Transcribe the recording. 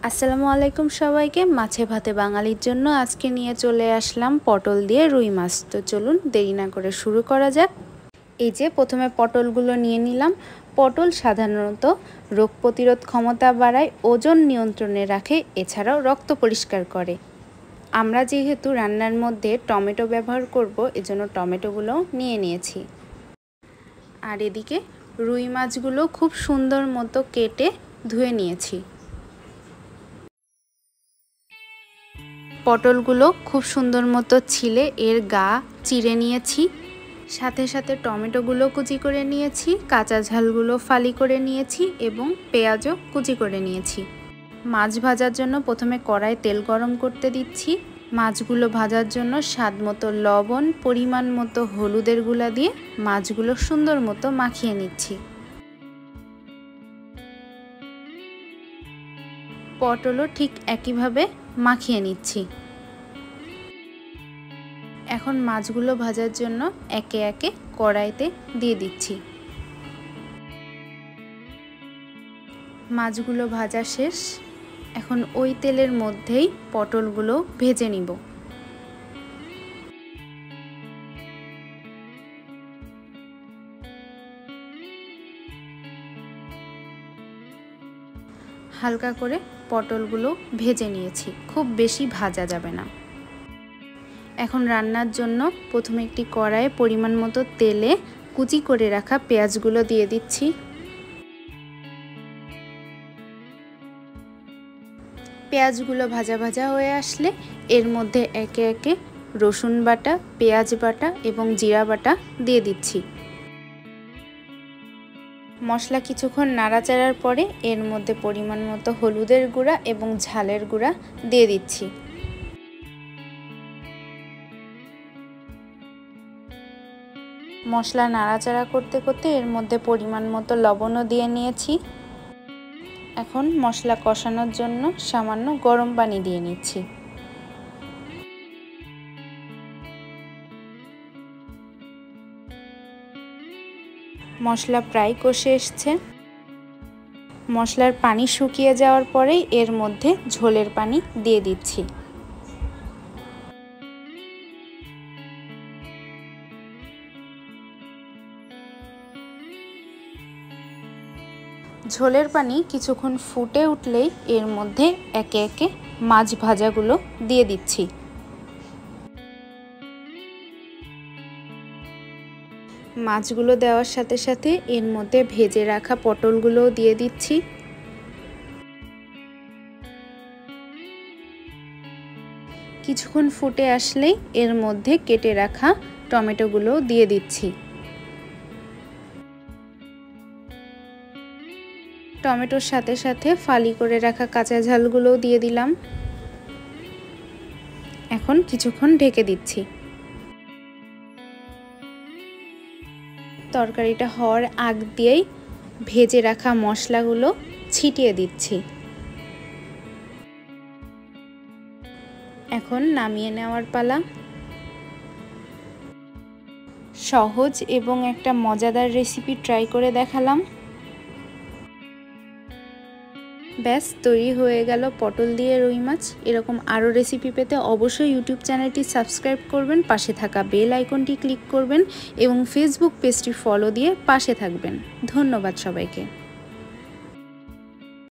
আসসালামু আলাইকুম সবাইকে। মাছে ভাতে বাঙালির জন্য আজকে নিয়ে চলে আসলাম পটল দিয়ে রুই মাছ। তো চলুন দেরি না করে শুরু করা যাক। এই যে প্রথমে পটলগুলো নিয়ে নিলাম। পটল সাধারণত রোগ প্রতিরোধ ক্ষমতা বাড়ায়, ওজন নিয়ন্ত্রণে রাখে, এছাড়াও রক্ত পরিষ্কার করে। আমরা যেহেতু রান্নার মধ্যে টমেটো ব্যবহার করব, এজন্য টমেটোগুলো নিয়ে নিয়েছি। আর এদিকে রুই মাছগুলো খুব সুন্দর মতো কেটে ধুয়ে নিয়েছি। পটলগুলো খুব সুন্দর মতো ছিলে এর গা চিড়ে নিয়েছি। সাথে সাথে টমেটোগুলো কুচি করে নিয়েছি, কাঁচা ঝালগুলো ফালি করে নিয়েছি এবং পেঁয়াজও কুচি করে নিয়েছি। মাছ ভাজার জন্য প্রথমে কড়াই তেল গরম করতে দিচ্ছি। মাছগুলো ভাজার জন্য স্বাদ মতো লবণ, পরিমাণ মতো হলুদের গুঁড়া দিয়ে মাছগুলো সুন্দর মতো মাখিয়ে নিচ্ছি। পটলও ঠিক একইভাবে মাখিয়ে নিচ্ছি। এখন মাছগুলো ভাজার জন্য একে একে কড়াইতে দিয়ে দিচ্ছি। মাছগুলো ভাজা শেষ। এখন ওই তেলের মধ্যেই পটলগুলো ভেজে নিব। হালকা করে পটলগুলো ভেজে নিয়েছি, খুব বেশি ভাজা যাবে না। এখন রান্নার জন্য প্রথমে একটি কড়াইয়ে পরিমাণ মতো তেলে কুচি করে রাখা পেঁয়াজগুলো দিয়ে দিচ্ছি। পেঁয়াজগুলো ভাজা ভাজা হয়ে আসলে এর মধ্যে একে একে রসুন বাটা, পেঁয়াজ বাটা এবং জিরা বাটা দিয়ে দিচ্ছি। মশলা কিছুক্ষণ নাড়াচাড়ার পরে এর মধ্যে পরিমাণ মতো হলুদের গুঁড়া এবং ঝালের গুঁড়া দিয়ে দিচ্ছি। মশলা নাড়াচাড়া করতে করতে এর মধ্যে পরিমাণ মতো লবণও দিয়ে নিয়েছি। এখন মশলা কষানোর জন্য সামান্য গরম পানি দিয়ে নিচ্ছি। মশলা প্রায় কষে এসছে। মশলার পানি শুকিয়ে যাওয়ার পরেই এর মধ্যে ঝোলের পানি দিয়ে দিচ্ছি। ঝোলের পানি কিছুক্ষণ ফুটে উঠলেই এর মধ্যে একে একে মাছ ভাজাগুলো দিয়ে দিচ্ছি। মাছগুলো দেওয়ার সাথে সাথে এর মধ্যে ভেজে রাখা পটলগুলোও দিয়ে দিচ্ছি। কিছুক্ষণ ফুটে আসলেই এর মধ্যে কেটে রাখা টমেটোগুলো দিয়ে দিচ্ছি। টমেটোর সাথে সাথে ফালি করে রাখা কাঁচা ঝালগুলোও দিয়ে দিলাম। এখন কিছুক্ষণ ঢেকে দিচ্ছি। তরকারিটা হওয়ার আগ দিয়েই ভেজে রাখা মশলাগুলো ছিটিয়ে দিচ্ছি। এখন নামিয়ে নেওয়ার পালা। সহজ এবং একটা মজাদার রেসিপি ট্রাই করে দেখালাম। ব্যাস তৈরি হয়ে গেল পটল দিয়ে রুই মাছ। এরকম আরও রেসিপি পেতে অবশ্যই ইউটিউব চ্যানেলটি সাবস্ক্রাইব করবেন, পাশে থাকা বেল আইকনটি ক্লিক করবেন এবং ফেসবুক পেজটি ফলো দিয়ে পাশে থাকবেন। ধন্যবাদ সবাইকে।